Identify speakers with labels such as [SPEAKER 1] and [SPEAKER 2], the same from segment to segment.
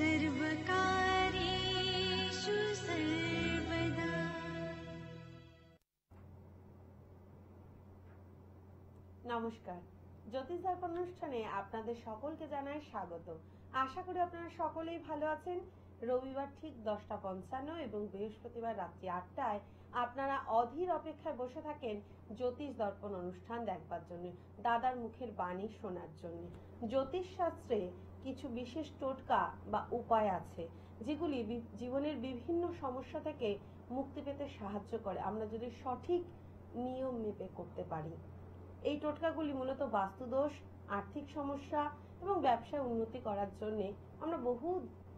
[SPEAKER 1] सर्वकार्येषु सर्वदा।
[SPEAKER 2] নমস্কার, জ্যোতিষ দর্পণ অনুষ্ঠানে আপনাদের সকলকে জানাই স্বাগত। আশা করি আপনারা সকলেই ভালো আছেন। রবিবার ঠিক 10:55 এবং বৃহস্পতিবার রাত্রি 8টায় আপনারা অধীর অপেক্ষায় বসে থাকেন জ্যোতিষ দর্পণ অনুষ্ঠান দেখবার জন্য, দাদার মুখের বাণী শোনার জন্য। জ্যোতিষ শাস্ত্রে কিছু বিশেষ টোটকা বা উপায় আছে যেগুলি জীবনের বিভিন্ন সমস্যা থেকে মুক্তি পেতে সাহায্য করে, আমরা যদি সঠিক নিয়ম মেপে করতে পারি। এই টোটকাগুলি মূলত বাস্তুদোষ, আর্থিক সমস্যা এবং ব্যবসায় উন্নতি করার জন্য আমরা বহু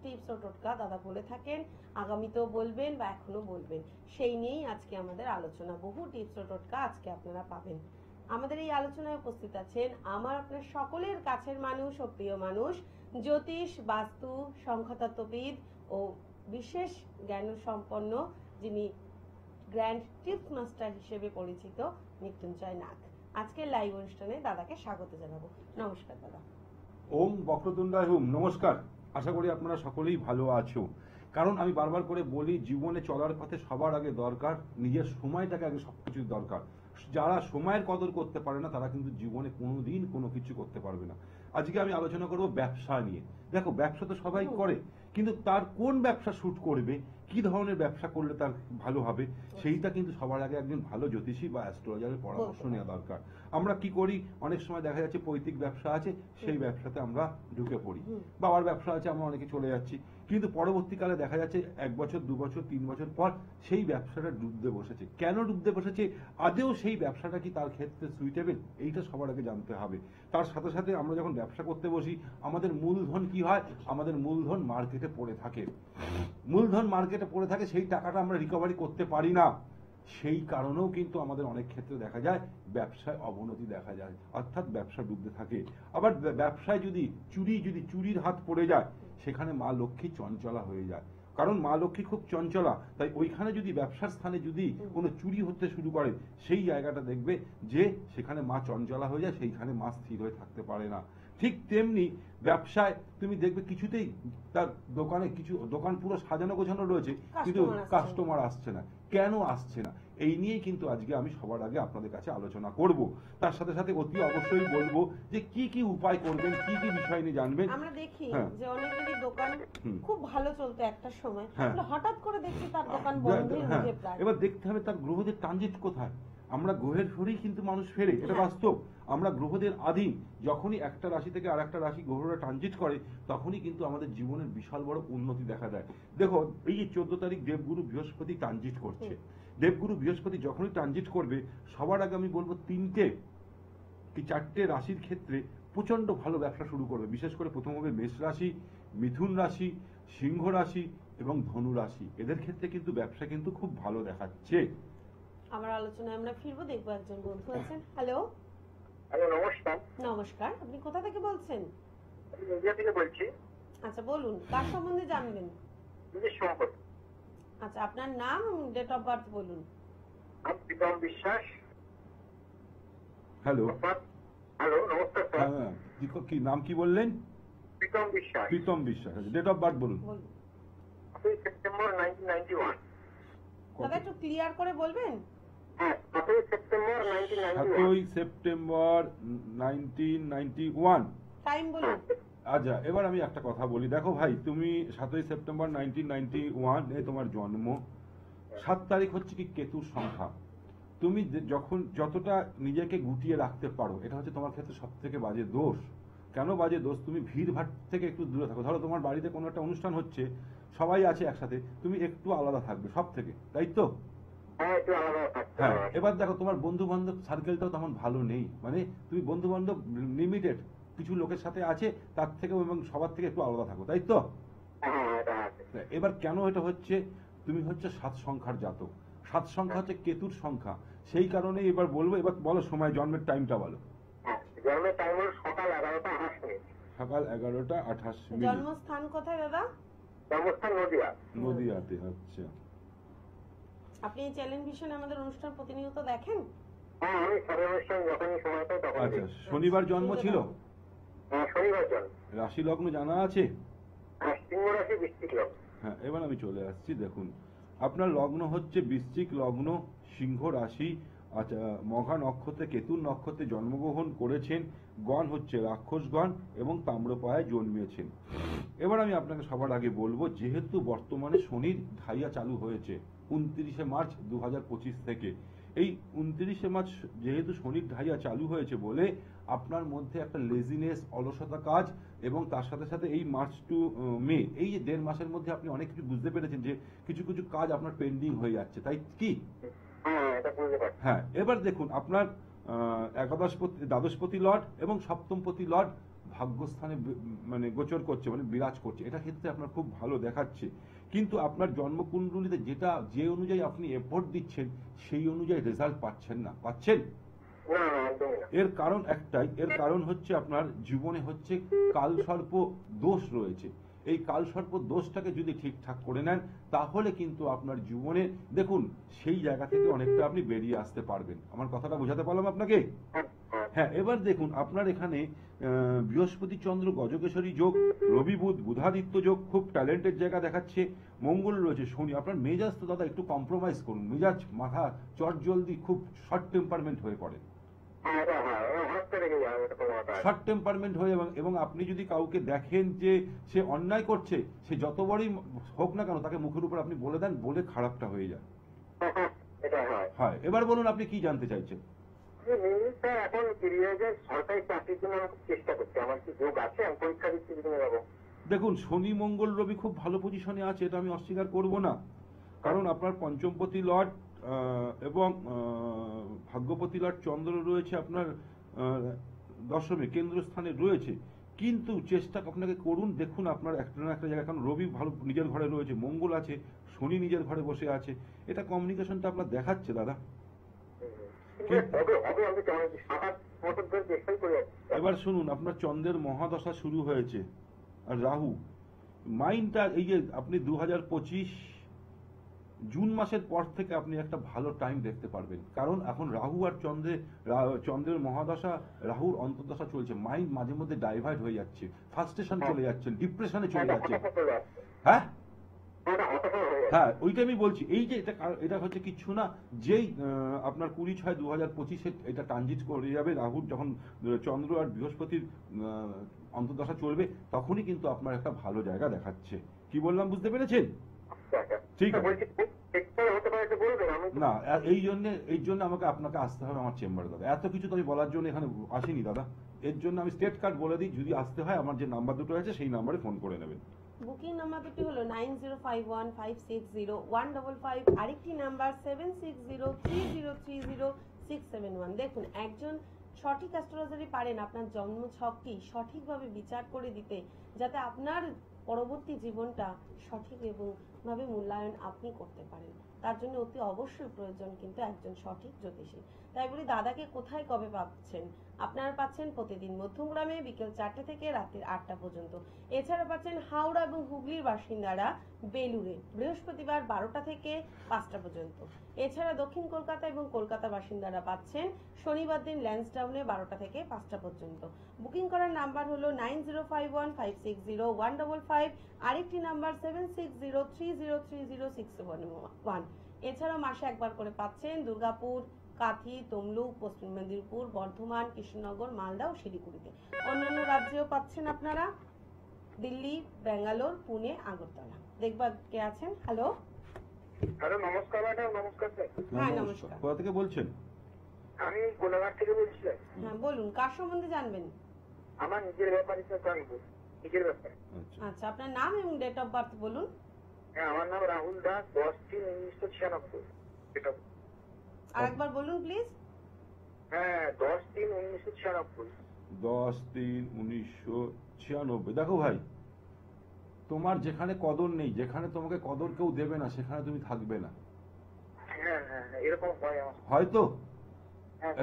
[SPEAKER 2] টিপস ও টোটকা দাদা বলে থাকেন, আগামীতেও বলবেন বা এখনো বলবেন। সেই নিয়েই আজকে আমাদের আলোচনা। বহু টিপস ও টোটকা আজকে আপনারা পাবেন। আমাদের এই আলোচনায় উপস্থিত আছেন আমার আপনার সকলের কাছের মানুষ ও প্রিয় মানুষ, জ্যোতিষ, বাস্তু, সংখ্যাতত্ত্ববিদ ও বিশেষ জ্ঞান সম্পন্ন, যিনি গ্র্যান্ড টিপস মাস্টার হিসেবে পরিচিত, মৃত্যুঞ্জয় নাগ। আজকের লাইভ অনুষ্ঠানে দাদাকে স্বাগত জানাবো। নমস্কার দাদা।
[SPEAKER 3] ওম বক্রতুণ্ডায় হুম। নমস্কার, আশা করি আপনারা সকলেই ভালো আছো। কারণ আমি বারবার করে বলি, জীবনে চলার পথে সবার আগে দরকার নিজের সময়টাকে আগে সবকিছু দরকার। যারা সময়ের কদর করতে পারে না তারা কিন্তু জীবনে কোনোদিন কোনো কিছু করতে পারবে না। আজকে আমি আলোচনা করব ব্যবসা নিয়ে। দেখো, ব্যবসা তো সবাই করে, কিন্তু তার কোন ব্যবসা শুট করবে, কি ধরনের ব্যবসা করলে তার ভালো হবে, সেইটা কিন্তু সবার আগে একজন ভালো জ্যোতিষী বা অ্যাস্ট্রোলজারের পরামর্শ নেওয়া দরকার। আমরা কি করি, অনেক সময় দেখা যাচ্ছে পৈতৃক ব্যবসা আছে, সেই ব্যবসাতে আমরা ঢুকে পড়ি। বাবার ব্যবসা আছে, আমরা অনেকে চলে যাচ্ছি, কিন্তু পরবর্তীকালে দেখা যাচ্ছে 1 বছর 2 বছর 3 বছর পর সেই ব্যবসাটা ডুবতে বসেছে। কেন ডুবতে বসেছে, আদেও সেই ব্যবসাটা কি তার ক্ষেত্রে সুইটেবল, এইটা সবার আগে জানতে হবে। তার সাথে সাথে আমরা যখন ব্যবসা করতে বসি, আমাদের মূলধন কি হয়, আমাদের মূলধন মার্কেটে পড়ে থাকে। মূলধন মার্কেটে পড়ে থাকে, সেই টাকাটা আমরা রিকভারি করতে পারি না। সেই কারণেও কিন্তু আমাদের অনেক ক্ষেত্রে দেখা যায় ব্যবসায় অবনতি দেখা যায়, অর্থাৎ ব্যবসা ডুবতে থাকে। আবার ব্যবসায় যদি চুরির হাত পড়ে যায়, সেখানে মা লক্ষ্মী চঞ্চলা হয়ে যায়। কারণ মা লক্ষ্মী খুব চঞ্চলা, তাই ওইখানে যদি ব্যবসার স্থানে যদি কোনো চুরি হতে শুরু করে, সেই জায়গাটা দেখবে যে সেখানে মা চঞ্চলা হয়ে যায়, সেইখানে মা স্থির হয়ে থাকতে পারে না। ঠিক তেমনি ব্যবসায় তুমি দেখবে কিছুতেই তার দোকানে দোকান পুরো সাজানো গোছানো রয়েছে, কিন্তু কাস্টমার আসছে না। কেন আসছে না, এই নিয়েই কিন্তু আজকে আমি সবার আগে আপনাদের কাছে আলোচনা করব। তার সাথে সাথে অতি অবশ্যই বলবো যে কি কি উপায় করবেন, কি কি বিষয় নিয়ে জানবেন।
[SPEAKER 2] আমরা দেখি যে অনেকেরই দোকান খুব ভালো চলতো একটা সময়, হঠাৎ করে দেখছি তার দোকান বন্ধের মুখে প্রায়।
[SPEAKER 3] এবার দেখতে হবে তার গ্রহদের ট্রানজিট কোথায়। আমরা গ্রহের ধরেই কিন্তু মানুষ ফেরে, এটা বাস্তব। আমরা গ্রহদের আধীন। যখনই একটা রাশি থেকে আর একটা রাশি গ্রহরা ট্রানজিট করে, তখনই কিন্তু আমাদের জীবনের বিশাল বড় উন্নতি দেখা দেয়। দেখো, এই যে 14 তারিখ দেবগুরু বৃহস্পতি ট্রানজিট করছে। দেবগুরু বৃহস্পতি যখনই ট্রানজিট করবে, সবার আগে আমি বলবো 3টে কি 4টে রাশির ক্ষেত্রে প্রচন্ড ভালো ব্যবসা শুরু করবে। বিশেষ করে প্রথম হবে মেষ রাশি, মিথুন রাশি, সিংহ রাশি এবং ধনু রাশি। এদের ক্ষেত্রে কিন্তু ব্যবসা কিন্তু খুব ভালো দেখাচ্ছে।
[SPEAKER 2] আমার আলোচনায় আমরা ফিরবো, দেখবো একজন বন্ধু আছেন। হ্যালো।
[SPEAKER 4] হ্যালো, নমস্কার।
[SPEAKER 2] নমস্কার, আপনি কোথা থেকে বলছেন?
[SPEAKER 4] আমি ইন্ডিয়া থেকে বলছি।
[SPEAKER 2] আচ্ছা, বলুন কার সম্বন্ধে জানবেন?
[SPEAKER 4] বিদেশ সম্পদ।
[SPEAKER 2] আচ্ছা, আপনার নাম এবং ডেট অফ বার্থ বলুন।
[SPEAKER 4] আমি প্রীতম বিশ্বাস।
[SPEAKER 3] হ্যালো।
[SPEAKER 4] হ্যালো, নমস্কার স্যার।
[SPEAKER 3] হ্যাঁ, কি নাম কি বললেন?
[SPEAKER 4] প্রীতম বিশ্বাস।
[SPEAKER 3] প্রীতম বিশ্বাস। ডেট অফ বার্থ বলুন।
[SPEAKER 4] 8 সেপ্টেম্বর 1991।
[SPEAKER 2] দাদা একটু ক্লিয়ার করে বলবেন?
[SPEAKER 4] হ্যাঁ, 8 সেপ্টেম্বর 1991।
[SPEAKER 3] 7 সেপ্টেম্বর 1991।
[SPEAKER 2] টাইম বলুন।
[SPEAKER 3] আচ্ছা, এবার আমি একটা কথা বলি। দেখো ভাই, তুমি 7 সেপ্টেম্বর 1991 এ তোমার জন্ম। 7 তারিখ হচ্ছে কি কেতুর সংখ্যা। তুমি যখন যতটা নিজেকে গুটিয়ে রাখতে পারো, এটা হচ্ছে তোমার ক্ষেত্রে সব থেকে বাজে দোষ। কেন বাজে দোষ? তুমি ভিড় ভাড় থেকে একটু দূরে থাকো। ধরো তোমার বাড়িতে কোনো একটা অনুষ্ঠান হচ্ছে, সবাই আছে একসাথে, তুমি একটু আলাদা থাকবে সব থেকে, তাই তো? হ্যাঁ, এবার দেখো তোমার বন্ধু বান্ধব সার্কেলটাও তেমন ভালো নেই। মানে তুমি বন্ধু বান্ধব লিমিটেড কিছু লোকের সাথে আছে, তার থেকেও এবং সবার থেকে একটু আলাদা থাকো, তাই তো? এবার কেন এটা হচ্ছে? তুমি হচ্ছে 7 সংখ্যার জাতক। 7 সংখ্যা হচ্ছে কেতুর সংখ্যা। সেই কারণে এবার বলবো, এবার বলো সময়, জন্মের টাইমটা বলো।
[SPEAKER 4] জন্মের টাইম হলো সকাল 11টা 28 মিনিট।
[SPEAKER 3] সকাল 11টা 28 মিনিট।
[SPEAKER 2] জন্মস্থান কোথায় দাদা?
[SPEAKER 4] জন্মস্থান নদিয়া।
[SPEAKER 3] নদিয়াতে। আচ্ছা,
[SPEAKER 2] আপনি এই চ্যালেঞ্জ ভিশনে আমাদের অনুষ্ঠান প্রতিনিয়ত দেখেন?
[SPEAKER 4] হ্যাঁ, আমি সাড়ে অনুষ্ঠান যখনই সময় পাই তখন।
[SPEAKER 3] আচ্ছা, শনিবার জন্ম ছিল?
[SPEAKER 4] হ্যাঁ, শনিবার জন্ম।
[SPEAKER 3] রাশি লগ্ন জানা আছে?
[SPEAKER 4] রাশি সিংহ রাশি বৃশ্চিক লগ্ন।
[SPEAKER 3] হ্যাঁ, এবার আমি চলে আসছি। দেখুন, আপনার লগ্ন হচ্ছে বৃশ্চিক লগ্ন, সিংহ রাশি। আচ্ছা, মঘা নক্ষত্রে কেতুর নক্ষত্রে জন্মগ্রহণ করেছেন। গণ হচ্ছে রাক্ষসগণ এবং তাম্রপায়ায় জন্মিয়েছেন। এবার আমি আপনাকে সবার আগে বলবো, যেহেতু বর্তমানে শনির ঢাইয়া চালু হয়েছে 29শে মার্চ 2025 থেকে, এই 29শে মার্চ যেহেতু শনির ঢাইয়া চালু হয়েছে বলে আপনার মধ্যে একটা লেজিনেস, অলসতা কাজ, এবং তার সাথে সাথে এই মার্চ টু মে, এই যে 1.5 মাসের মধ্যে আপনি অনেক কিছু বুঝতে পেরেছেন যে কিছু কিছু কাজ আপনার পেন্ডিং হয়ে যাচ্ছে, তাই কি?
[SPEAKER 4] হ্যাঁ, এটা বুঝতে পারছি।
[SPEAKER 3] হ্যাঁ, এবার দেখুন, আপনার দ্বাদশপতি লর্ড এবং সপ্তমপতি লর্ড ভাগ্যস্থানে মানে গোচর করছে, মানে বিরাজ করছে। এটা ক্ষেত্রে আপনার খুব ভালো দেখাচ্ছে, কিন্তু আপনার জন্মকুণ্ডলিতে যে অনুযায়ী আপনি এফোর্ট দিচ্ছেন সেই অনুযায়ী রেজাল্ট পাচ্ছেন না। পাচ্ছেন?
[SPEAKER 4] না, না, একদমই না।
[SPEAKER 3] এর কারণ একটাই, এর কারণ হচ্ছে আপনার জীবনে হচ্ছে কালসর্প দোষ রয়েছে। এই কালসর্প দোষটাকে যদি ঠিকঠাক করে নেন তাহলে কিন্তু আপনার জীবনে দেখুন সেই জায়গা থেকে অনেকটা আপনি বেরিয়ে আসতে পারবেন। আমার কথাটা বোঝাতে পারলাম আপনাকে?
[SPEAKER 4] হ্যাঁ, হ্যাঁ।
[SPEAKER 3] হ্যাঁ, এবার দেখুন, আপনার এখানে বৃহস্পতি চন্দ্র গজকেশরী যোগ, রবি বুধ বুধাদিত্য যোগ, খুব ট্যালেন্টের জায়গা দেখাচ্ছে। মঙ্গল রয়েছে, শনি। আপনার মেজাজ তো দাদা একটু কম্প্রোমাইজ করুন, মেজাজ মাথা চটজলদি খুব শর্ট টেম্পারমেন্ট হয়ে পড়ে,
[SPEAKER 4] হ্যাঁ, এটা হ্যাঁ, হঠাৎ করে রেগে যায়, এটা কোনো ব্যাপার না।
[SPEAKER 3] শর্ট টেম্পারমেন্ট হয়ে, এবং আপনি যদি কাউকে দেখেন যে সে অন্যায় করছে, সে যত বড়ই হোক না কেন তাকে মুখের উপর আপনি বলে দেন, বলে খারাপটা হয়ে যায়।
[SPEAKER 4] এটা হয়।
[SPEAKER 3] হয়, এবার বলুন আপনি কি জানতে চাইছেন?
[SPEAKER 4] স্যার, এখন পিরিয়ডে সরকারি চাকরির জন্য আমি খুব চেষ্টা করছি। আমার কি যোগ আছে? আমি পরীক্ষা দিচ্ছি বিভিন্ন রকম।
[SPEAKER 3] দেখুন, শনি মঙ্গল রবি খুব ভালো পজিশনে আছে, এটা আমি অস্বীকার করব না, কারণ আপনার পঞ্চমপতি লর্ড এবং ভাগ্যপতি লর্ড চন্দ্র রয়েছে আপনার দশমে কেন্দ্রস্থানে রয়েছে। কিন্তু চেষ্টা আপনাকে করুন, দেখুন আপনার একটা না একটা জায়গায়, কারণ রবি ভালো নিজের ঘরে রয়েছে, মঙ্গল আছে, শনি নিজের ঘরে বসে আছে, এটা কমিউনিকেশনটা আপনার দেখাচ্ছে দাদা। এবার শুনুন, আপনার চন্দ্রের মহাদশা শুরু হয়েছে, আর রাহু মাইন্ডটা, এই যে আপনি 2025 জুন মাসের পর থেকে আপনি একটা ভালো টাইম দেখতে পারবেন, কারণ এখন রাহু আর চন্দ্রের মহাদশা, রাহুর অন্তর্দশা চলছে। মাইন্ড মাঝে মধ্যে ডাইভার্ট হয়ে যাচ্ছে, ফ্রাস্ট্রেশন চলে যাচ্ছেন, ডিপ্রেশনে চলে যাচ্ছে। হ্যাঁ হ্যাঁ, ওইটা আমি বলছি। এই যে এটা হচ্ছে কিছু না, যেই আপনার 20/6/2025 এটা ট্রানজিট করে যাবে, রাহুর যখন চন্দ্র আর বৃহস্পতির অন্তর্দশা চলবে, তখনই কিন্তু আপনার একটা ভালো জায়গা দেখাচ্ছে। কি বললাম বুঝতে পেরেছেন? ঠিক আছে না, এই জন্য আপনাকে আসতে হবে আমার চেম্বারে দাদা। এত কিছু তো আমি বলার জন্য এখানে আসিনি দাদা, এর জন্য আমি স্টেট কার্ড বলে দিই, যদি আসতে হয় আমার যে নাম্বার দুটো আছে সেই নাম্বারে ফোন করে নেবেন।
[SPEAKER 2] বুকিং নাম্বার দুটি হলো 9051560155, আরেকটি নাম্বার 7603030671। দেখুন, একজন সঠিক অ্যাস্ট্রোলজারই পারেন আপনার জন্ম ছকটি সঠিকভাবে বিচার করে দিতে, যাতে আপনার পরবর্তী জীবনটা সঠিক এবং ভাবে মূল্যায়ন আপনি করতে পারেন। তার জন্য অতি অবশ্যই প্রয়োজন কিন্তু একজন সঠিক জ্যোতিষী। তাই বলি, দাদাকে কোথায় কবে পাচ্ছেন? আপনারা পাচ্ছেন প্রতিদিন মধ্যমগ্রামে বিকেল 4টে থেকে রাতের 8টা পর্যন্ত। এছাড়া পাচ্ছেন হাওড়া এবং হুগলির বাসিন্দারা বেলুড়ে বৃহস্পতিবার 12টা থেকে 5টা পর্যন্ত। এছাড়া দক্ষিণ কলকাতা এবং কলকাতা বাসিন্দারা পাচ্ছেন শনিবার দিন ল্যান্সডাউনে 12টা থেকে 5টা পর্যন্ত। বুকিং করার নাম্বার হলো 9051560155, আরেকটি নাম্বার 7603030671। এছাড়াও মাসে একবার করে পাচ্ছেন দুর্গাপুর, কাথি, তমলুক, পশ্চিম মেদিনীপুর, বর্ধমান, কৃষ্ণনগর, মালদা ও শিলিগুড়িতে। অন্যান্য রাজ্যেও পাচ্ছেন আপনারা, দিল্লি, ব্যাঙ্গালোর, পুনে, আগরতলা। দেখবা কে আছেন। হ্যালো,
[SPEAKER 4] হ্যালো, নমস্কার ম্যাডাম। নমস্কার স্যার।
[SPEAKER 2] হ্যাঁ, নমস্কার।
[SPEAKER 3] কোথা থেকে বলছেন?
[SPEAKER 4] আমি কোলাঘাট থেকে বলছিলাম।
[SPEAKER 2] হ্যাঁ, বলুন, কার সম্বন্ধে জানবেন?
[SPEAKER 4] আমার নিজের ব্যাপারে স্যার জানবো, নিজের ব্যাপারে।
[SPEAKER 2] আচ্ছা, আপনার নাম এবং ডেট অফ বার্থ বলুন।
[SPEAKER 4] হ্যাঁ, আমার নাম রাহুল দাস, 10/3/1996।
[SPEAKER 2] আরেকবার বলুন প্লিজ।
[SPEAKER 4] হ্যাঁ, 10/3/1996।
[SPEAKER 3] 10/3/1996। দেখো ভাই, তোমার যেখানে কদর নেই, যেখানে তোমাকে কদর কেউ দেবে না, সেখানে তুমি থাকবে না।
[SPEAKER 4] হ্যাঁ হ্যাঁ, এরকম হয় আমার।
[SPEAKER 3] হয়তো
[SPEAKER 4] হ্যাঁ।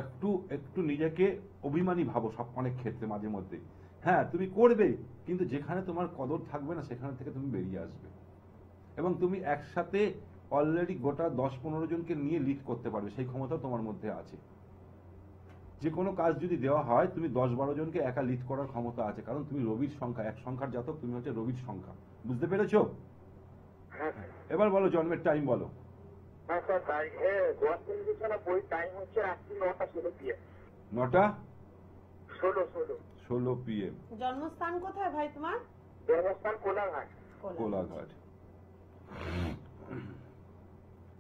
[SPEAKER 3] একটু নিজেকে অভিমানী ভাবো সব অনেক ক্ষেত্রে মাঝে মধ্যে। হ্যাঁ, তুমি করবে, কিন্তু যেখানে তোমার কদর থাকবে না সেখান থেকে তুমি বেরিয়ে আসবে, এবং তুমি একসাথে অলরেডি গোটা 10-15 জনকে নিয়ে লিড করতে পারবে, সেই ক্ষমতা তোমার মধ্যে আছে। যে কোনো কাজ যদি দেওয়া হয় তুমি 10-12 জনকে একা লিড করার ক্ষমতা আছে, কারণ তুমি রবির সংখ্যা, এক সংখ্যার জাতক, তুমি হচ্ছে রবির সংখ্যা। বুঝতে পেরেছো?
[SPEAKER 4] হ্যাঁ স্যার।
[SPEAKER 3] এবার বলো জন্মের টাইম বলো।
[SPEAKER 4] হ্যাঁ স্যার, তাই গোয়া টেলিভিশনে বই টাইম হচ্ছে রাত্রি 9টা 16 PM।
[SPEAKER 3] 9টা
[SPEAKER 4] 16
[SPEAKER 3] 16 PM।
[SPEAKER 2] জন্মস্থান কোথায় ভাই তোমার?
[SPEAKER 4] জন্মস্থান কোলাঘাট।
[SPEAKER 3] কোলাঘাট।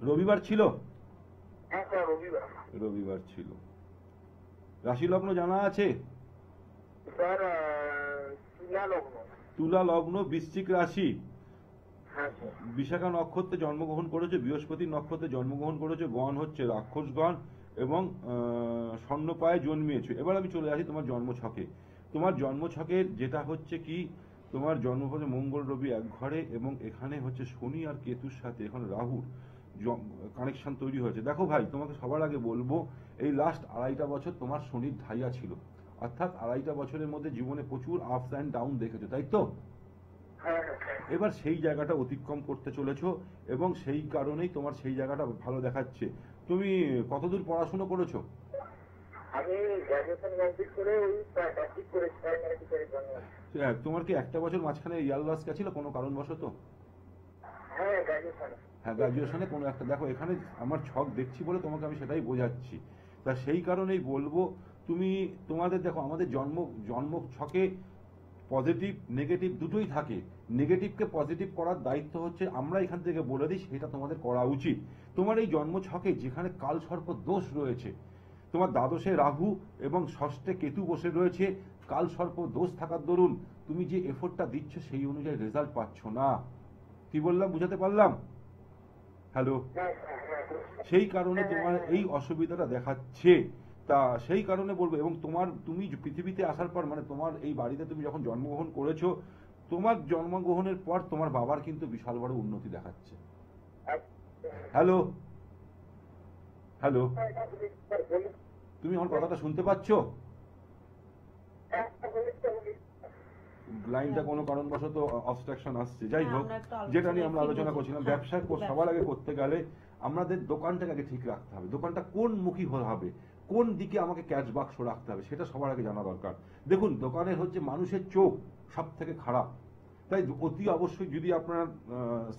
[SPEAKER 3] রবিবার ছিল?
[SPEAKER 4] হ্যাঁ স্যার, রবিবার।
[SPEAKER 3] রবিবার ছিল। রাশি লগ্ন জানা আছে?
[SPEAKER 4] স্যার তুলা লগ্ন।
[SPEAKER 3] তুলা লগ্ন, বৃশ্চিক রাশি,
[SPEAKER 4] হ্যাঁ স্যার।
[SPEAKER 3] বিশাখা নক্ষত্রে জন্মগ্রহণ করেছে, বৃহস্পতি নক্ষত্রে জন্মগ্রহণ করেছে, গণ হচ্ছে রাক্ষসগণ এবং স্বর্ণপায়ে জন্মিয়েছে। এবার আমি চলে আসি তোমার জন্মছকে। তোমার জন্মছকের যেটা হচ্ছে কি, তোমার জন্মপথে মঙ্গল রবি এক ঘরে এবং এখানে হচ্ছে শনি আর কেতুর সাথে এখন রাহুর কানেকশন তৈরি হয়েছে। দেখো ভাই, তোমাকে সবার আগে বলবো, এই লাস্ট 2.5টা বছর তোমার শনির ঢাইয়া ছিল, অর্থাৎ 2.5টা বছরের মধ্যে জীবনে প্রচুর আপস অ্যান্ড ডাউন দেখেছো, তাই তো?
[SPEAKER 4] হ্যাঁ।
[SPEAKER 3] এবার সেই জায়গাটা অতিক্রম করতে চলেছো এবং সেই কারণেই তোমার সেই জায়গাটা ভালো দেখাচ্ছে। তুমি কতদূর পড়াশোনা করেছো?
[SPEAKER 4] আমি গ্র্যাজুয়েশন কমপ্লিট করে ওই প্র্যাকটিস করেছি প্যারামেডিকেলের জন্য।
[SPEAKER 3] তোমার কি একটা বছর মাঝখানে ইয়ার লস গেছিল কোনো কারণবশত?
[SPEAKER 4] হ্যাঁ, গ্র্যাজুয়েশন।
[SPEAKER 3] হ্যাঁ, গ্রাজুয়েশনে কোনো একটা, দেখো এখানে আমার ছক দেখছি বলে তোমাকে আমি সেটাই বোঝাচ্ছি। তা সেই কারণেই বলবো, তোমাদের দেখো আমাদের জন্ম ছকে পজিটিভ নেগেটিভ দুটোই থাকে। নেগেটিভকে পজিটিভ করার দায়িত্ব হচ্ছে আমরা এখান থেকে বলে দিই, সেটা তোমাদের করা উচিত। তোমার এই জন্ম ছকে যেখানে কালসর্প দোষ রয়েছে, তোমার দ্বাদশে রাহু এবং ষষ্ঠে কেতু বসে রয়েছে, কালসর্প দোষ থাকার দরুন তুমি যে এফোর্টটা দিচ্ছ সেই অনুযায়ী রেজাল্ট পাচ্ছ না। কি বললাম, বুঝাতে পারলাম? হ্যালো? সেই কারণে তোমার এই অসুবিধাটা দেখাচ্ছে। তা সেই কারণে বলবো, এবং তুমি পৃথিবীতে আসার পর, মানে তোমার এই বাড়িতে তুমি যখন জন্মগ্রহণ করেছো, তোমার জন্মগ্রহণের পর তোমার বাবার কিন্তু বিশাল বড় উন্নতি দেখাচ্ছে। হ্যালো? হ্যালো? তুমি আমার কথাটা শুনতে পাচ্ছ? লাইনটা কোনো কারণবশত অবস্ট্রাকশন আসছে। যাই হোক, যেটা নিয়ে আমরা আলোচনা করছিলাম, ব্যবসা সবার আগে করতে গেলে আমাদের দোকানটাকে আগে ঠিক রাখতে হবে। দোকানটা কোন মুখী হবে, কোন দিকে আমাকে ক্যাশ বাক্স রাখতে হবে, সেটা সবার আগে জানা দরকার। দেখুন, দোকানের হচ্ছে মানুষের চোখ সব থেকে খারাপ। তাই অতি অবশ্যই যদি আপনারা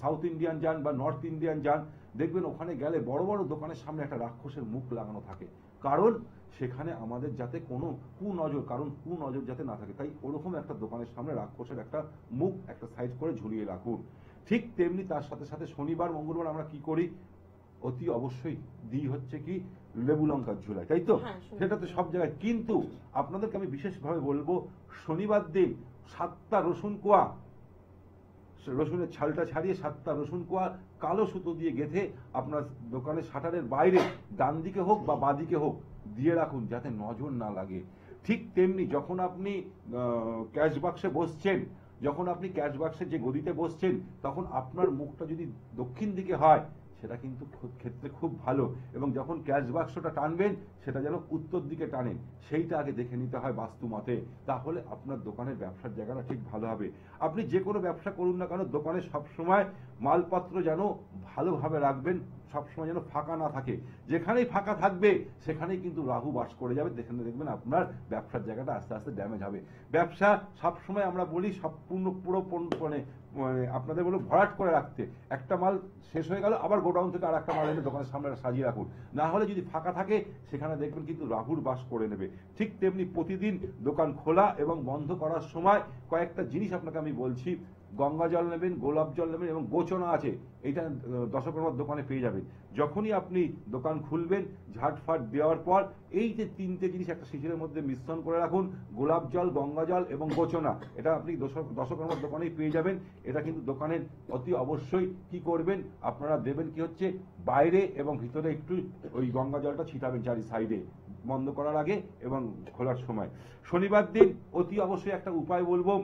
[SPEAKER 3] সাউথ ইন্ডিয়ান যান বা নর্থ ইন্ডিয়ান যান, দেখবেন ওখানে গেলে বড় বড় দোকানের সামনে একটা রাক্ষসের মুখ লাগানো থাকে, কারণ সেখানে আমাদের যাতে কোনো কুনজর যাতে না থাকে। তাই ওরকম একটা দোকানের সামনে রাক্ষসের একটা মুখ একটা সাইজ করে ঝুলিয়ে রাখুন। ঠিক তেমনি তার সাথে সাথে শনিবার মঙ্গলবার আমরা কি করি, অতি অবশ্যই দিই হচ্ছে কি লেবু লঙ্কার ঝোলাই, তাই তো? সেটা তো সব জায়গায়। কিন্তু আপনাদেরকে আমি বিশেষভাবে বলবো, শনিবার দিন 7টা রসুন কোয়া, রসুনের ছালটা ছাড়িয়ে 7টা রসুন কোয়া কালো সুতো দিয়ে গেঁথে আপনার দোকানের শাটারের বাইরে ডান দিকে হোক বা বাঁ দিকে হোক দিয়ে রাখুন, যাতে নজর না লাগে। ঠিক তেমনি যখন আপনি ক্যাশ বাক্সে বসছেন, যখন আপনি ক্যাশ বাক্সের যে গদিতে বসছেন, তখন আপনার মুখটা যদি দক্ষিণ দিকে হয়, সেটা কিন্তু ক্ষেত্রে খুব ভালো। এবং যখন ক্যাশ বাক্সটা টানবেন, সেটা যেন উত্তর দিকে টানেন, সেইটা আগে দেখে নিতে হয় বাস্তু মতে। তাহলে আপনার দোকানের ব্যবসার জায়গাটা ঠিক ভালো হবে। আপনি যে কোনো ব্যবসা করুন না কেন, দোকানে সবসময় মালপত্র যেন ভালোভাবে রাখবেন, সবসময় যেন ফাঁকা না থাকে। যেখানেই ফাঁকা থাকবে সেখানেই কিন্তু রাহু বাস করে যাবে, সেখানে দেখবেন আপনার ব্যবসার জায়গাটা আস্তে আস্তে ড্যামেজ হবে। ব্যবসা সবসময় আমরা বলি সম্পূর্ণ মানে আপনাদের বলো ভরাট করে রাখতে। একটা মাল শেষ হয়ে গেল, আবার গোডাউন থেকে আর একটা মাল এনে দোকানের সামনে সাজিয়ে রাখুন। না হলে যদি ফাঁকা থাকে, সেখানে দেখবেন কিন্তু রাহুর বাস করে নেবে। ঠিক তেমনি প্রতিদিন দোকান খোলা এবং বন্ধ করার সময় কয়েকটা জিনিস আপনাকে আমি বলছি। গঙ্গা জল নেবেন, গোলাপ জল নেবেন এবং গোচনা আছে, এটা দশকর্মার দোকানে পেয়ে যাবেন। যখনই আপনি দোকান খুলবেন, ঝাটফাট দেওয়ার পর এই যে 3টে জিনিস একটা শিশিরের মধ্যে মিশ্রণ করে রাখুন, গোলাপ জল, গঙ্গা জল এবং গোচনা, এটা আপনি দশকর্মার দোকানেই পেয়ে যাবেন। এটা কিন্তু দোকানের অতি অবশ্যই কি করবেন, আপনারা দেবেন কি হচ্ছে বাইরে এবং ভিতরে একটু ওই গঙ্গা জলটা ছিটাবেন চারি সাইডে, বন্ধ করার আগে এবং খোলার সময়। শনিবার দিন অতি অবশ্যই একটা উপায় বলবো,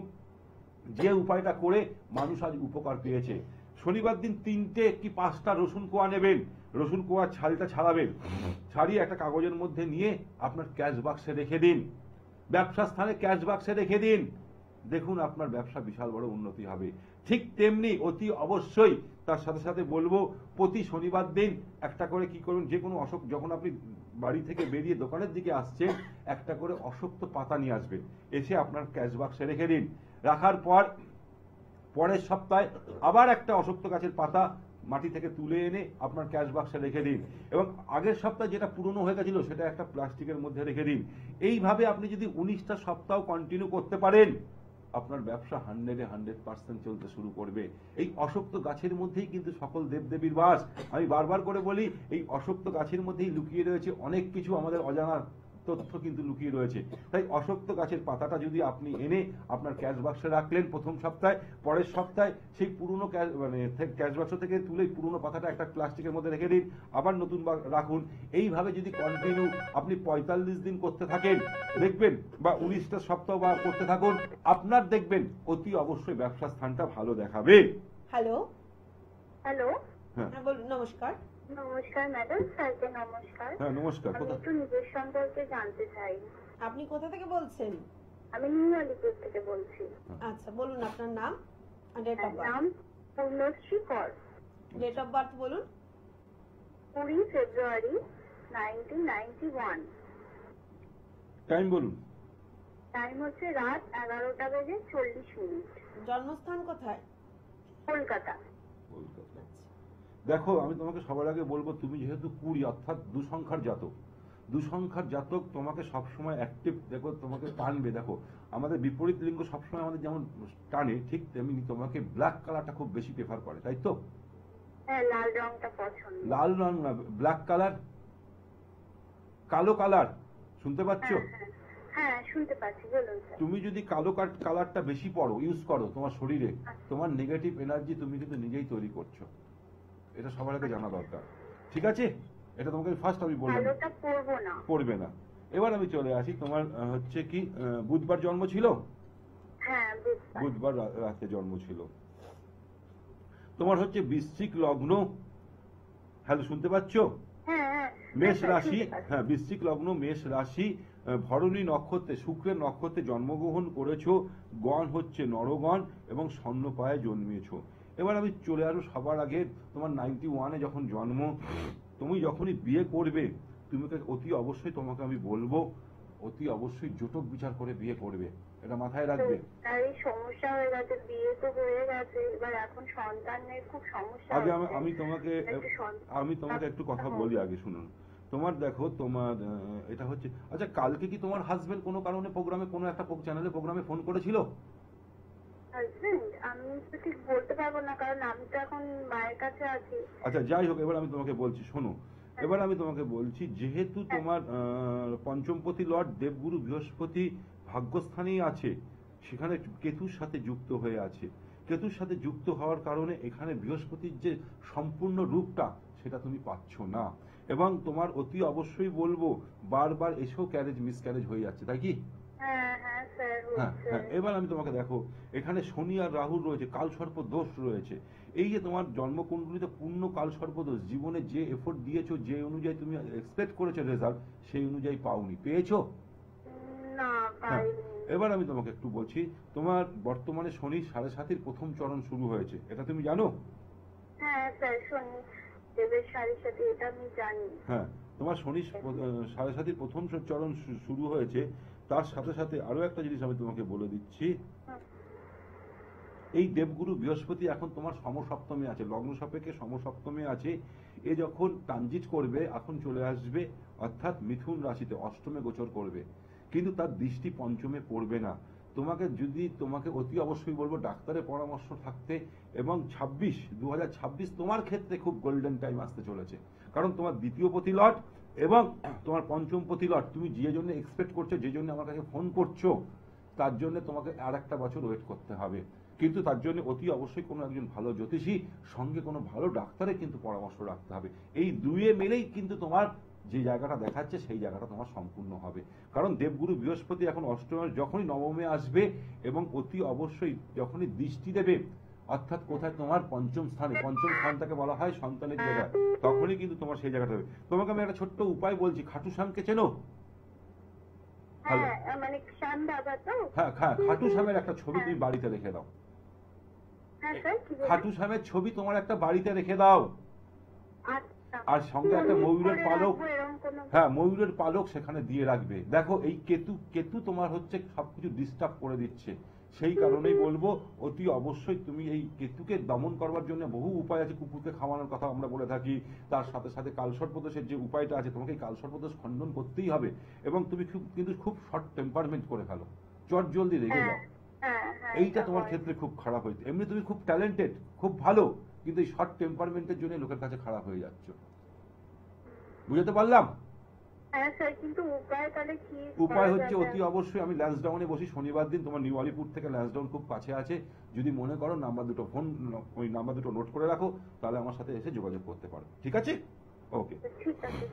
[SPEAKER 3] যে উপায়টা করে মানুষ আজ উপকার পেয়েছে। শনিবার দিন 3টে কি 5টা রসুন কোয়া নেবেন, রসুন কোয়ার ছালটা ছাড়াবেন, ছাড়িয়ে একটা কাগজের মধ্যে নিয়ে আপনার ক্যাশ বাক্সে রেখে দিন, ব্যবসা স্থানে ক্যাশ বাক্সে রেখে দিন। দেখুন আপনার ব্যবসা বিশাল বড় উন্নতি হবে। ঠিক তেমনি অতি অবশ্যই তার সাথে সাথে বলবো, প্রতি শনিবার দিন একটা করে কি করুন, যে কোনো অসুখ যখন আপনি বাড়ি থেকে বেরিয়ে দোকানের দিকে আসছেন, একটা করে অশক্ত পাতা নিয়ে আসবেন, এসে আপনার ক্যাশ বাক্সে রেখে দিন। রাখার পর পরের সপ্তাহে আবার একটা অশক্ত গাছের পাতা মাটি থেকে তুলে এনে আপনার ক্যাশ বাক্সে রেখে দিন, এবং আগের সপ্তাহে যেটা পুরনো হয়ে গেছিল সেটা একটা প্লাস্টিকের মধ্যে রেখে দিন। এইভাবে আপনি যদি 19টা সপ্তাহ কন্টিনিউ করতে পারেন, আপনার ব্যবসা 100% চলতে শুরু করবে। এই অশক্ত গাছের মধ্যেই কিন্তু সকল দেবদেবীর বাস। আমি বারবার করে বলি, এই অশক্ত গাছের মধ্যেই লুকিয়ে রয়েছে অনেক কিছু, আমাদের অজানা তথ্য কিন্তু লুকিয়ে রয়েছে। তাই অশক্ত গাছের পাতাটা যদি আপনি এনে আপনার ক্যাশ বাক্সে রাখলেন প্রথম সপ্তাহে, পরের সপ্তাহে সেই পুরনো ক্যাশ বাক্স থেকে তুলে পুরনো পাতাটা একটা প্লাস্টিকের মধ্যে রেখে দিন, আবার নতুন রাখুন। এইভাবে যদি কন্টিনিউ আপনি 45 দিন করতে থাকেন, দেখবেন, বা 19টা সপ্তাহ বা করতে থাকুন, আপনার দেখবেন অতি অবশ্যই ব্যবসা স্থানটা ভালো দেখাবে।
[SPEAKER 2] হ্যালো,
[SPEAKER 4] হ্যালো,
[SPEAKER 3] হ্যাঁ
[SPEAKER 2] হ্যাঁ বলুন। নমস্কার।
[SPEAKER 4] নমস্কার ম্যাডাম, স্যারকে নমস্কার।
[SPEAKER 3] হ্যাঁ নমস্কার।
[SPEAKER 4] আমি
[SPEAKER 3] কোথায়?
[SPEAKER 4] একটু নিজের সম্পর্কে জানতে চাই।
[SPEAKER 2] আপনি কোথা থেকে বলছেন?
[SPEAKER 4] আমি নিউ আলিপুর থেকে বলছি।
[SPEAKER 2] আচ্ছা বলুন, আপনার নাম, ডেট অফ বার্থ।
[SPEAKER 4] নাম পূর্ণশ্রী কর।
[SPEAKER 2] ডেট অফ বার্থ বলুন।
[SPEAKER 4] 20 ফেব্রুয়ারি 1991।
[SPEAKER 3] টাইম বলুন।
[SPEAKER 4] টাইম হচ্ছে রাত 11:40।
[SPEAKER 2] জন্মস্থান কোথায়?
[SPEAKER 4] কলকাতা।
[SPEAKER 3] কলকাতা। দেখো, আমি তোমাকে সবার আগে বলবো, তুমি যেহেতু 20 অর্থাৎ 2 সংখ্যার জাতক, 2 সংখ্যার জাতক তোমাকে সবসময় অ্যাক্টিভ, দেখো তোমাকে টানবে। দেখো, আমাদের বিপরীত লিঙ্গ সবসময় আমাদের যেমন টানে, ঠিক তেমনি তোমাকে ব্ল্যাক কালারটা খুব বেশি প্রেফার করে, তাই তো?
[SPEAKER 4] হ্যাঁ, লাল রংটা পছন্দ।
[SPEAKER 3] লাল রং না, ব্ল্যাক কালার, কালো কালার, শুনতে পাচ্ছ?
[SPEAKER 4] হ্যাঁ, হ্যাঁ শুনতে পাচ্ছি, বলুন স্যার।
[SPEAKER 3] তুমি যদি কালো কালারটা বেশি পড়ো, ইউজ করো তোমার শরীরে, তোমার নেগেটিভ এনার্জি তুমি কিন্তু নিজেই তৈরি করছো। এটা সবার আগে জানা দরকার, ঠিক আছে? এটা তোমাকে ফার্স্ট আমি বললাম,
[SPEAKER 4] কালোটা পরবো না।
[SPEAKER 3] পড়বে না। এবার আমি চলে আসি, তোমার হচ্ছে কি বুধবার জন্ম ছিল?
[SPEAKER 4] হ্যাঁ, বুঝতে
[SPEAKER 3] বুধবার রাতে জন্ম ছিল। তোমার হচ্ছে বৃশ্চিক লগ্ন, হ্যালো শুনতে পাচ্ছ?
[SPEAKER 4] হ্যাঁ, হ্যাঁ।
[SPEAKER 3] মেষ
[SPEAKER 4] হ্যাঁ,
[SPEAKER 3] রাশি,
[SPEAKER 4] শুনতে পাচ্ছি।
[SPEAKER 3] হ্যাঁ বৃশ্চিক লগ্ন, মেষ রাশি, ভরণী নক্ষত্রে, শুক্রের নক্ষত্রে জন্মগ্রহণ করেছো, গণ হচ্ছে নরগণ, এবং স্বর্ণপায়ে জন্মিয়েছো। এবার আমি চলে আসবো সবার আগে, তোমার 91-এ যখন জন্ম, তুমি যখনই বিয়ে করবে, তুমি অতি অবশ্যই, তোমাকে আমি বলবো অতি অবশ্যই জটক বিচার করে বিয়ে করবে, এটা মাথায় রাখবে।
[SPEAKER 4] আর এই সমস্যা হয়ে গেছে, বিয়ে তো হয়ে গেছে, এবার এখন সন্তানের খুব সমস্যা
[SPEAKER 3] আগে
[SPEAKER 4] হচ্ছে।
[SPEAKER 3] আমি তোমাকে একটু কথা বলি, আগে শুনুন। তোমার দেখো, তোমার এটা হচ্ছে, আচ্ছা কালকে কি তোমার হাজবেন্ড কোনো কারণে প্রোগ্রামে, কোনো একটা চ্যানেলে প্রোগ্রামে ফোন করেছিল?
[SPEAKER 4] হাজবেন্ড আমি তো ঠিক বলতে পারবো না, কারণ আমি তো এখন মায়ের কাছে আছি।
[SPEAKER 3] আচ্ছা যাই হোক, এবার আমি তোমাকে বলছি, শোনো। এবার আমি তোমাকে বলছি, যেহেতু তোমার পঞ্চমপতি লর্ড দেবগুরু বৃহস্পতি ভাগ্যস্থানেই আছে, সেখানে কেতুর সাথে যুক্ত হয়ে আছে। কেতুর সাথে যুক্ত হওয়ার কারণে এখানে বৃহস্পতির যে সম্পূর্ণ রূপটা, সেটা তুমি পাচ্ছ না। এবং তোমার অতি অবশ্যই বলবো, বারবার এসেও মিসক্যারেজ হয়ে যাচ্ছে, তাই কি?
[SPEAKER 4] হ্যাঁ, হ্যাঁ স্যার,
[SPEAKER 3] হ্যাঁ
[SPEAKER 4] হচ্ছে।
[SPEAKER 3] হ্যাঁ। এবার আমি তোমাকে দেখো, এখানে শনি আর রাহুর রয়েছে, কালসর্প দোষ রয়েছে। এই যে তোমার জন্মকুণ্ডলিতে পূর্ণ কালসর্প দোষ, জীবনে যে এফোর্ট দিয়েছো, যে অনুযায়ী তুমি এক্সপেক্ট করেছো রেজাল্ট, সেই অনুযায়ী পাওনি, পেয়েছো?
[SPEAKER 4] না,
[SPEAKER 3] হ্যাঁ।
[SPEAKER 4] পাইনি।
[SPEAKER 3] এবার আমি তোমাকে একটু বলছি, তোমার বর্তমানে শনি 7.5-এর প্রথম চরণ শুরু হয়েছে, এটা তুমি জানো?
[SPEAKER 4] হ্যাঁ স্যার, শনি দেবের সাথে সাথে, এটা আমি জানি।
[SPEAKER 3] হ্যাঁ, তোমার শনি 7.5-এর প্রথম চরণ শুরু হয়েছে। তার সাথে সাথে আরো একটা জিনিস আমি তোমাকে বলে দিচ্ছি, এই দেবগুরু বৃহস্পতি এখন তোমার সমসপ্তমে আছে, লগ্ন সাপেক্ষে সমসপ্তমে আছে। এ যখন ট্রানজিট করবে, এখন চলে আসবে অর্থাৎ মিথুন রাশিতে, অষ্টমে গোচর করবে, কিন্তু তার দৃষ্টি পঞ্চমে পড়বে না। তোমাকে অতি অবশ্যই বলবো ডাক্তারের পরামর্শ থাকতে, এবং 2026 তোমার ক্ষেত্রে খুব গোল্ডেন টাইম আসতে চলেছে। কারণ তোমার দ্বিতীয় পতি লট এবং তোমার পঞ্চম পতি লট, তুমি যে জন্য এক্সপেক্ট করছো, যে জন্য আমার কাছে ফোন করছো, তার জন্য তোমাকে আর একটা বছর ওয়েট করতে হবে। কিন্তু তার জন্য অতি অবশ্যই কোনো একজন ভালো জ্যোতিষী, সঙ্গে কোনো ভালো ডাক্তারের কিন্তু পরামর্শ রাখতে হবে। এই দুয়ে মিলেই কিন্তু তোমার যে জায়গাটা দেখাচ্ছে, সেই জায়গাটা তোমার সম্পূর্ণ হবে। কারণ দেবগুরু বৃহস্পতি এখন অষ্টমে, যখনই নবমে আসবে এবং অতি অবশ্যই যখনই দৃষ্টি দেবে, অর্থাৎ কোথায়, তোমার পঞ্চম স্থানটাকে বলা হয় সন্তানের জায়গা, তখনই কিন্তু তোমার সেই জায়গাটা হবে। তোমাকে আমি একটা ছোট্ট উপায় বলছি, খাটু শ্যামকে চেনো?
[SPEAKER 4] হ্যাঁ, মানে শ্যাম দাদা তো?
[SPEAKER 3] হ্যাঁ হ্যাঁ, খাটু শ্যামের একটা ছবি তুমি বাড়িতে রেখে দাও।
[SPEAKER 4] হ্যাঁ স্যার, কি বলুন?
[SPEAKER 3] খাটু শ্যামের ছবি তোমার একটা বাড়িতে রেখে দাও,
[SPEAKER 4] আচ্ছা।
[SPEAKER 3] আর সঙ্গে একটা ময়ূরের পালক।
[SPEAKER 4] এরকম
[SPEAKER 5] কোনো?
[SPEAKER 3] হ্যাঁ, ময়ূরের পালক সেখানে দিয়ে রাখবে। দেখো এই কেতু কেতু তোমার হচ্ছে সবকিছু ডিস্টার্ব করে দিচ্ছে, সেই কারণেই বলবো অতি অবশ্যই তুমি এই কেতুকে দমন করবার জন্য বহু উপায় আছে। কুকুরকে খাওয়ানোর কথা আমরা বলে থাকি, তার সাথে সাথে কালসর্পদোষের যে উপায়টা আছে, তোমাকে এই কালসর্পদোষ খণ্ডন করতেই হবে। এবং তুমি কিন্তু খুব শর্ট টেম্পারমেন্ট করে ফেলো, চট জলদি রেগে যাও, এইটা তোমার ক্ষেত্রে খুব খারাপ হয়েছে। এমনি তুমি খুব ট্যালেন্টেড, খুব ভালো, কিন্তু এই শর্ট টেম্পারমেন্টের জন্য লোকের কাছে খারাপ হয়ে যাচ্ছ। বুঝতে পারলাম?
[SPEAKER 5] হ্যাঁ স্যার, কিন্তু উপায় তাহলে কি?
[SPEAKER 3] উপায় হচ্ছে অতি অবশ্যই আমি ল্যান্সডাউনে বসি শনিবার দিন, তোমার নিউ আলিপুর থেকে ল্যান্সডাউন খুব কাছে আছে। যদি মনে করো ওই নাম্বার দুটো নোট করে রাখো, তাহলে আমার সাথে এসে যোগাযোগ করতে পারো। ঠিক আছে? ওকে।
[SPEAKER 5] ঠিক আছে।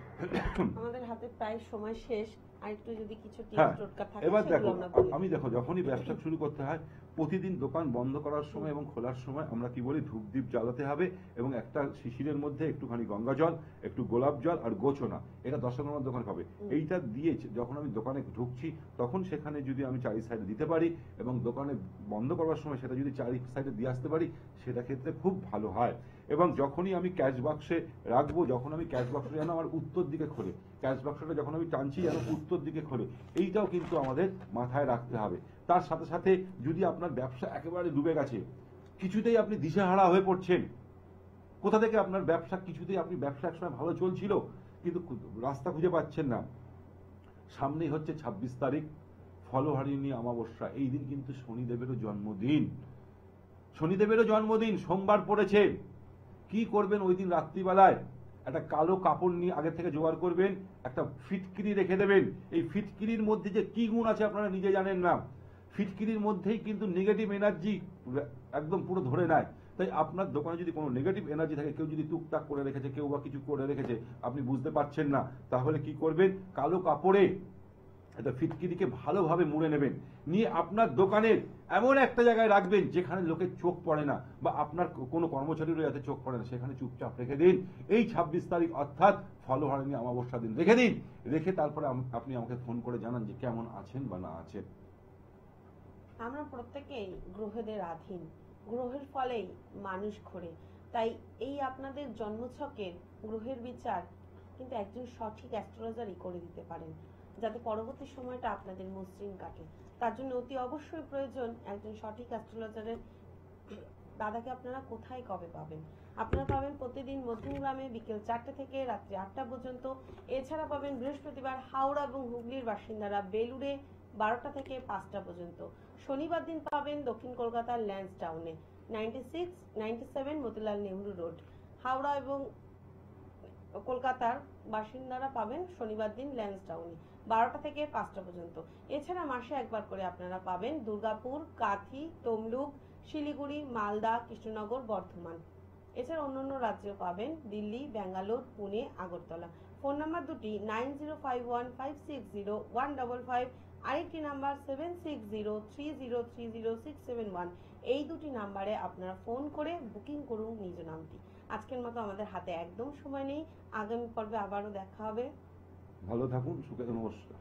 [SPEAKER 2] আমাদের হাতে প্রায় সময় শেষ, আর একটু যদি কিছু
[SPEAKER 3] হ্যাঁ,
[SPEAKER 2] টিপস টোটকা থাকে
[SPEAKER 3] এবার দেখো,
[SPEAKER 2] সেগুলো আমরা বলি।
[SPEAKER 3] আমি দেখো যখনই ব্যবসা শুরু করতে হয়, প্রতিদিন দোকান বন্ধ করার সময় এবং খোলার সময় আমরা কি বলি, ধূপদীপ জ্বালাতে হবে এবং একটা শিশিরের মধ্যে একটুখানি গঙ্গা জল, একটু গোলাপ জল আর গোছনা, এটা 10 টাকা আমার দোকানে পাবে। এইটা দিয়ে যখন আমি দোকানে ঢুকছি, তখন সেখানে যদি আমি চারি সাইডে দিতে পারি এবং দোকানে বন্ধ করবার সময় সেটা যদি চারি সাইডে দিয়ে আসতে পারি, সেটা ক্ষেত্রে খুব ভালো হয়। এবং যখনই আমি ক্যাশ বাক্সে রাখবো, যখন আমি ক্যাশ বাক্সটা যেন আমার উত্তর দিকে খোলে, ক্যাশ বাক্সটা যখন আমি টানছি যেন উত্তর দিকে খোলে, এইটাও কিন্তু আমাদের মাথায় রাখতে হবে। তার সাথে সাথে যদি আপনার ব্যবসা একেবারে ডুবে গেছে, কিছুতেই আপনি দিশেহারা হয়ে পড়ছেন, কোথা থেকে আপনার ব্যবসা কিছুতেই, আপনি ব্যবসা একসময় ভালো চলছিল কিন্তু রাস্তা খুঁজে পাচ্ছেন না, সামনেই হচ্ছে 26 তারিখ ফলহারিণী অমাবস্যা। এই দিন কিন্তু শনিদেবেরও জন্মদিন, শনিদেবেরও জন্মদিন, সোমবার পড়েছে। কি করবেন ওই দিন রাত্রিবেলায়, একটা কালো কাপড় নিয়ে আগে থেকে জোগাড় করবেন, একটা ফিটকিরি রেখে দেবেন। এই ফিটকিরির মধ্যে যে কি গুণ আছে আপনারা নিজে জানেন না, ফিটকিরির মধ্যেই কিন্তু নেগেটিভ এনার্জি একদম পুরো ধরে নেয়। তাই আপনার দোকানে যদি কোনো নেগেটিভ এনার্জি থাকে, কেউ যদি টুকটাক করে রেখেছে, কেউ বা কিছু করে রেখেছে, আপনি বুঝতে পারছেন না, তাহলে কি করবেন, কালো কাপড়ে একটা ফিটকিরিকে ভালোভাবে মুড়ে নেবেন, নিয়ে আপনার দোকানের এমন একটা জায়গায় রাখবেন যেখানে লোকের চোখ পড়ে না, বা আপনার কোনো কর্মচারীরও যাতে চোখ পড়ে না, সেখানে চুপচাপ রেখে দিন। এই 26 তারিখ অর্থাৎ ফলহারিণী অমাবস্যা দিন রেখে দিন। রেখে তারপরে আপনি আমাকে ফোন করে জানান যে কেমন আছেন বা না আছেন।
[SPEAKER 2] আমরা প্রত্যেকেই গ্রহদের অধীন, গ্রহের ফলেই মানুষ ঘোরে। তাই এই আপনাদের জন্মছকের গ্রহের বিচার কিন্তু একজন সঠিক অ্যাস্ট্রোলজারই করে দিতে পারেন, যাতে পরবর্তী সময়টা আপনাদের মসৃণ কাটে। তার জন্য অতি অবশ্যই প্রয়োজন একজন সঠিক অ্যাস্ট্রোলজারের। দাদাকে আপনারা কোথায় কবে পাবেন? আপনারা পাবেন প্রতিদিন মধ্যমগ্রামে বিকেল 4টে থেকে রাত্রি 8টা পর্যন্ত। এছাড়া পাবেন বৃহস্পতিবার হাওড়া এবং হুগলির বাসিন্দারা বেলুড়ে 12টা থেকে 5টা পর্যন্ত। শনিবার দিন পাবেন দক্ষিণ কলকাতার ল্যান্সডাউনে 96-97 মতিলাল নেহরু রোড। হাওড়া এবং কলকাতার বাসিন্দারা পাবেন শনিবার দিন ল্যান্সডাউনে 12টা থেকে 5টা পর্যন্ত। এছাড়া মাসে একবার করে আপনারা পাবেন দুর্গাপুর, কাঁথি, তমলুক, শিলিগুড়ি, মালদা, কৃষ্ণনগর, বর্ধমান। এছাড়া অন্যান্য রাজ্যেও পাবেন দিল্লি, ব্যাঙ্গালোর, পুনে, আগরতলা। ফোন নাম্বার দুটি 9051560155, আরেকটি নাম্বার 7603030671। এই দুটি নাম্বারে আপনারা ফোন করে বুকিং করুন নিজ নামটি। আজকের মতো আমাদের হাতে একদম সময় নেই, আগামী পর্বে আবারও দেখা হবে।
[SPEAKER 3] ভালো থাকুন, সুখে নমস্কার।